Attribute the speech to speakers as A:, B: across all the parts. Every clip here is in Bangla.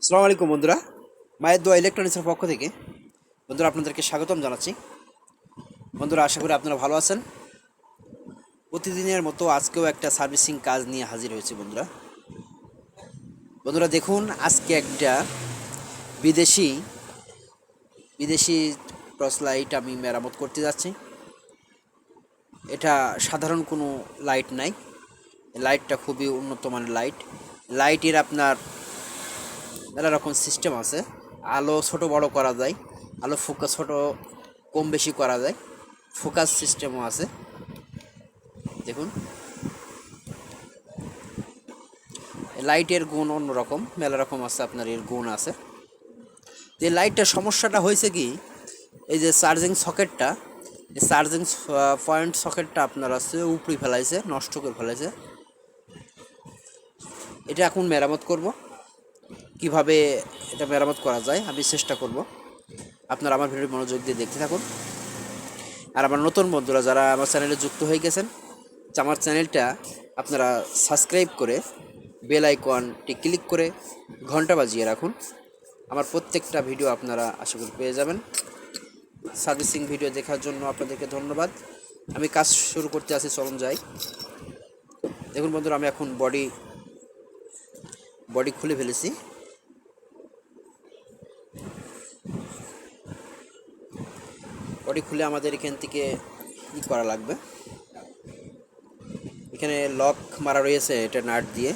A: আসসালামু আলাইকুম বন্ধুরা, মায়ের দোয়া ইলেকট্রনিক্সের পক্ষ থেকে বন্ধুরা আপনাদেরকে স্বাগতম জানাচ্ছি। বন্ধুরা, আশা করি আপনারা ভালো আছেন। প্রতিদিনের মতো আজকেও একটা সার্ভিসিং কাজ নিয়ে হাজির হয়েছে বন্ধুরা। বন্ধুরা দেখুন, আজকে একটা বিদেশি বিদেশি টর্চ লাইট আমি মেরামত করতে যাচ্ছি। এটা সাধারণ কোনো লাইট নাই, লাইটটা খুবই উন্নত মানের লাইটের আপনার মেলা রকম সিস্টেম আছে। আলো ছোট বড় করা যায়, আলো ফোকাস ছোট কম বেশি করা যায়, ফোকাস সিস্টেমও আছে। দেখুন, লাইটের গুণ অন্যরকম, মেলা রকম আছে, আপনার এর গুণ আছে। যে লাইটটার সমস্যাটা হয়েছে কি, এই যে চার্জিং সকেটটা, এই চার্জিং পয়েন্ট সকেটটা আপনার আছে উপড়ে ফেলাইছে, নষ্ট করে ফেলাইছে। এটা এখন মেরামত করব। কিভাবে এটা মেরামত করা যায় আমি চেষ্টা করব। আপনারা আমার ভিডিও মনোযোগ দিয়ে দেখতে থাকুন। আর আমার নতুন বন্ধুরা যারা আমার চ্যানেলে যুক্ত হয়ে গেছেন, আমার চ্যানেলটা আপনারা সাবস্ক্রাইব করে বেল আইকনটি ক্লিক করে ঘন্টা বাজিয়ে রাখুন। আমার প্রত্যেকটা ভিডিও আপনারা আশা করি পেয়ে যাবেন। সার্ভিসিং ভিডিও দেখার জন্য আপনাদেরকে ধন্যবাদ। আমি কাজ শুরু করতে আসি, চলুন যাই। দেখুন বন্ধুরা, আমি এখন বডি খুলে ফেলেছি। বডি খুলে আমাদের এখান থেকে ই করা লাগবে। এখানে লক মারা রয়েছে, এটা নাট দিয়ে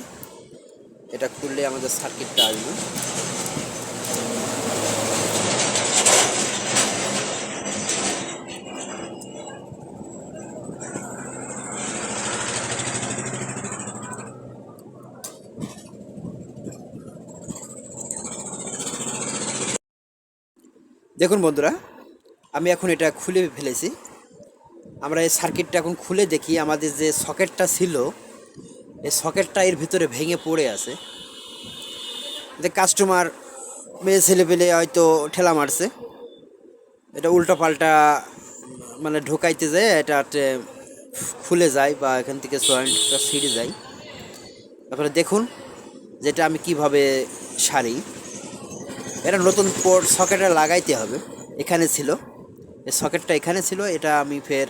A: এটা খুললে আমাদের সার্কিটটা আসবে। দেখুন বন্ধুরা, আমি এখন এটা খুলে ফেলেছি। আমরা এই সার্কিটটা এখন খুলে দেখি, আমাদের যে সকেটটা ছিল এই সকেটটা এর ভিতরে ভেঙে পড়ে আছে। যে কাস্টমার মেয়ে ছেলে পেলে হয়তো ঠেলা মারছে, এটা উল্টো পাল্টা মানে ঢোকাইতে যায়, এটা খুলে যায় বা এখান থেকে জয়েন্টটা ছিঁড়ে যায়। তারপরে দেখুন যেটা আমি কিভাবে সারি। এটা নতুন পোর্ট সকেটে লাগাইতে হবে। এখানে ছিল, এই সকেটটা এখানে ছিল, এটা আমি ফের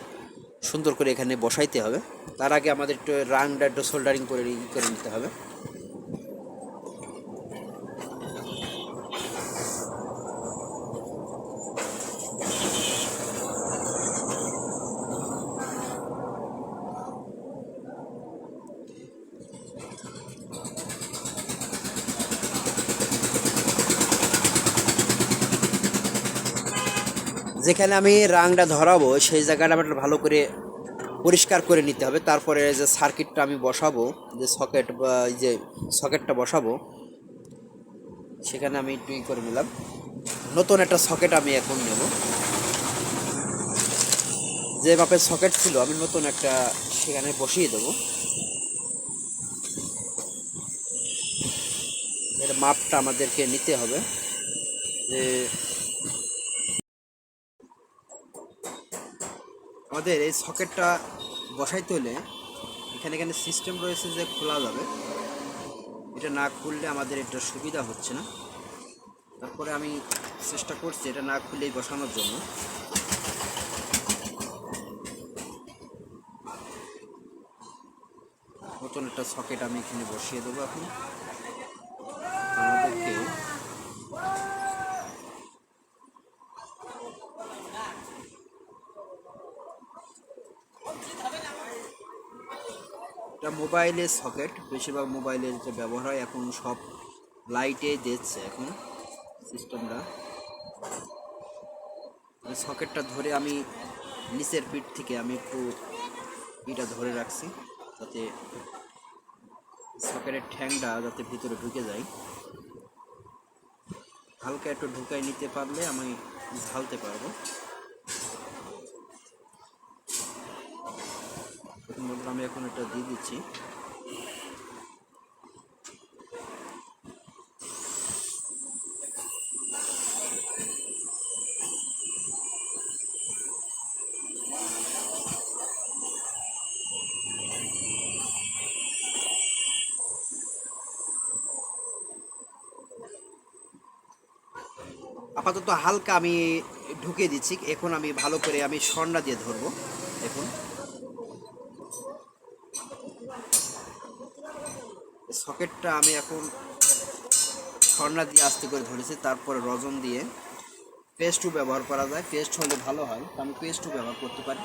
A: সুন্দর করে এখানে বসাইতে হবে। তার আগে আমাদের একটু রাংটা একটু সোল্ডারিং করে নিতে হবে। যেখানে আমি রাংটা ধরাবো সেই জায়গাটা আমার ভালো করে পরিষ্কার করে নিতে হবে। তারপরে যে সার্কিটটা আমি বসাবো, যে সকেট বা যে সকেটটা বসাবো, সেখানে আমি একটু করে নিলাম। নতুন একটা সকেট আমি এখন নেব। যে মাপের সকেট ছিল আমি নতুন একটা সেখানে বসিয়ে দেবো। এর মাপটা আমাদেরকে নিতে হবে। যে আমাদের এই সকেটটা বসাইতে হলে এখানে এখানে সিস্টেম রয়েছে যে খোলা যাবে, এটা না খুললে আমাদের এটা সুবিধা হচ্ছে না। তারপরে আমি চেষ্টা করছি এটা না খুলেই বসানোর জন্য। নতুন একটা সকেট আমি এখানে বসিয়ে দেবো। এখন আমাদেরকে এটা মোবাইলের সকেট, বেশিরভাগ মোবাইলের যে ব্যবহার হয় এখন সব লাইটে দিচ্ছে এখন সিস্টেমটা। সকেটটা ধরে আমি নিচের পিঠ থেকে আমি একটু এটা ধরে রাখছি, যাতে সকেটের ঠ্যাংটা যাতে ভিতরে ঢুকে যায়। হালকা একটু ঢুকাই নিতে পারলে আমি ঝালতে পারবো। আমি এখন এটা দিয়ে দিচ্ছি। আপাতত হালকা আমি ঢুকিয়ে দিচ্ছি। এখন আমি ভালো করে আমি সন্ডা দিয়ে ধরবো। দেখুন সকেটটা আমি এখন সন্ডা দিয়ে আস্তে করে ধরেছি, তারপরে রজন দিয়ে পেস্টও ব্যবহার করা যায়, পেস্ট হলে ভালো হয়, তো আমি পেস্টও ব্যবহার করতে পারি।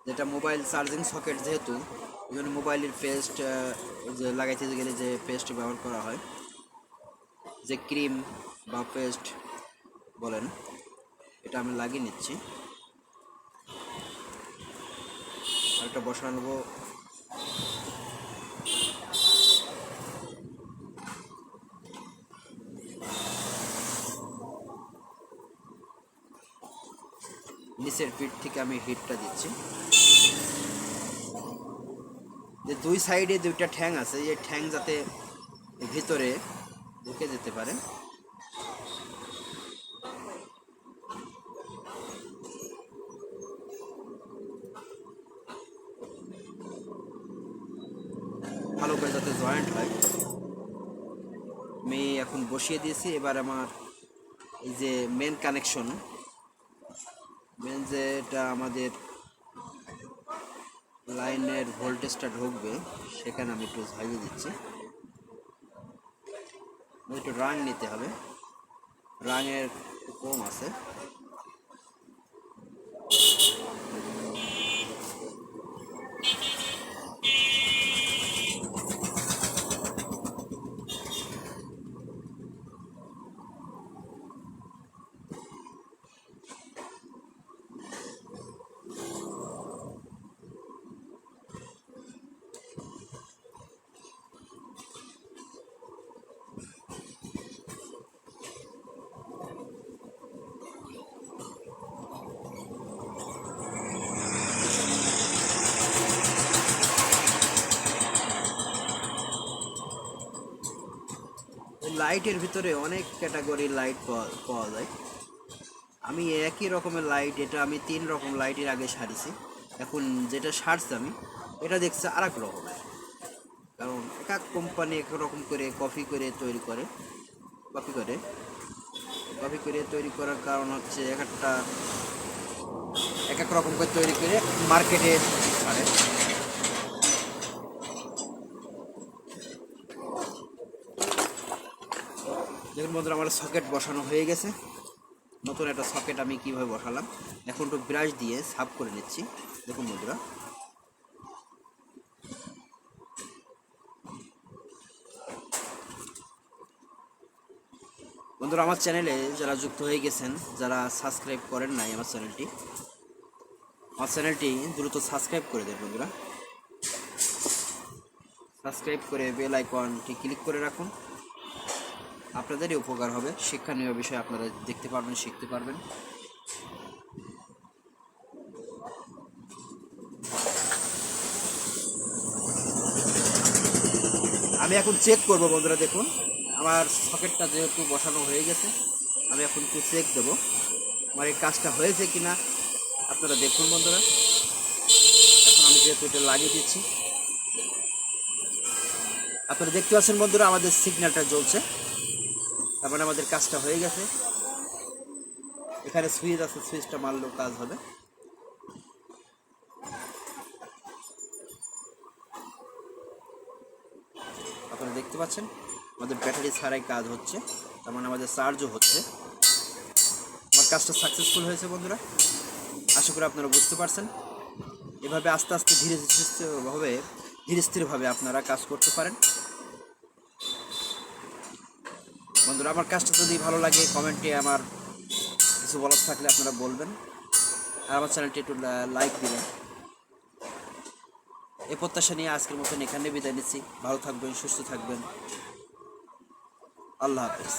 A: যেটা মোবাইল চার্জিং সকেট যেহেতু, ওই জন্য মোবাইলের পেস্ট যে লাগাইতে গেলে যে পেস্ট ব্যবহার করা হয়, যে ক্রিম বা পেস্ট বলেন, এটা আমি লাগিয়ে নিচ্ছি। আর এটা বসানো নেবো। নিচের পিঠ থেকে আমি হিটটা দিচ্ছি। যে দুই সাইডে দুইটা ঠ্যাং আছে, এই ঠ্যাং যাতে ভিতরে ঢুকে যেতে পারে। ভালো করে যাতে জয়েন্ট হয়। আমি এখন বসিয়ে দিয়েছি। এবার আমার এই যে মেন কানেকশন, মেন যেটা আমাদের লাইনের ভোল্টেজটা ঢুকবে, সেখানে আমি একটু ঝালিয়ে দিচ্ছি। একটু রাং নিতে হবে, রাঙের কম আছে। লাইটের ভিতরে অনেক ক্যাটাগরি লাইট পাওয়া যায়। আমি একই রকমের লাইট, এটা আমি 3 রকম লাইটের আগে সারিছি। এখন যেটা সারছি আমি, এটা দেখছে আর এক রকমের। কারণ এক এক কোম্পানি এক রকম করে কপি করে তৈরি করে। কপি করে কপি করে তৈরি করার কারণ হচ্ছে এক এক রকম করে তৈরি করে মার্কেটে ছাড়ে। দেখুন বন্ধুরা, আমার সকেট বসানো হয়ে গেছে। নতুন একটা সকেট আমি কিভাবে বসালাম, এখন একটু ব্রাশ দিয়ে সাফ করে নিচ্ছি। দেখুন বন্ধুরা, আমার চ্যানেলে যারা যুক্ত হয়ে গেছেন, যারা সাবস্ক্রাইব করেন নাই আমার চ্যানেলটি দ্রুত সাবস্ক্রাইব করে দেন বন্ধুরা। সাবস্ক্রাইব করে বেল আইকনটি ক্লিক করে রাখুন। আপনাদেরই উপকার হবে, শিক্ষণীয় বিষয় আপনারা দেখতে পারবেন, শিখতে পারবেন। আমি এখন চেক করব বন্ধুরা। দেখুন আমার সকেটটা যেহেতু বসানো হয়ে গেছে, আমি এখন একটু চেক দেবো আমার এই কাজটা হয়েছে কিনা। আপনারা দেখুন বন্ধুরা, এখন আমি যেহেতু এটা লাগিয়ে দিচ্ছি, আপনারা দেখতে পাচ্ছেন বন্ধুরা আমাদের সিগন্যালটা জ্বলছে, তার মানে আমাদের কাজটা হয়ে গেছে। এখানে সুইচ আছে, সুইচটা মারলেও কাজ হবে। আপনারা দেখতে পাচ্ছেন আমাদের ব্যাটারি ছাড়াই কাজ হচ্ছে, তার মানে আমাদের চার্জও হচ্ছে। আমার কাজটা সাকসেসফুল হয়েছে বন্ধুরা, আশা করি আপনারা বুঝতে পারছেন। এভাবে আস্তে আস্তে ধীরে স্থিরভাবে আপনারা কাজ করতে পারেন বন্ধুরা। আমার কাজটা যদি ভালো লাগে, কমেন্টে আমার কিছু বলার থাকলে আপনারা বলবেন, আর আমার চ্যানেলটি একটু লাইক দিবেন। এই প্রত্যাশা নিয়ে আজকের মতন এখানে বিদায় নিচ্ছি। ভালো থাকবেন, সুস্থ থাকবেন। আল্লাহ হাফেজ।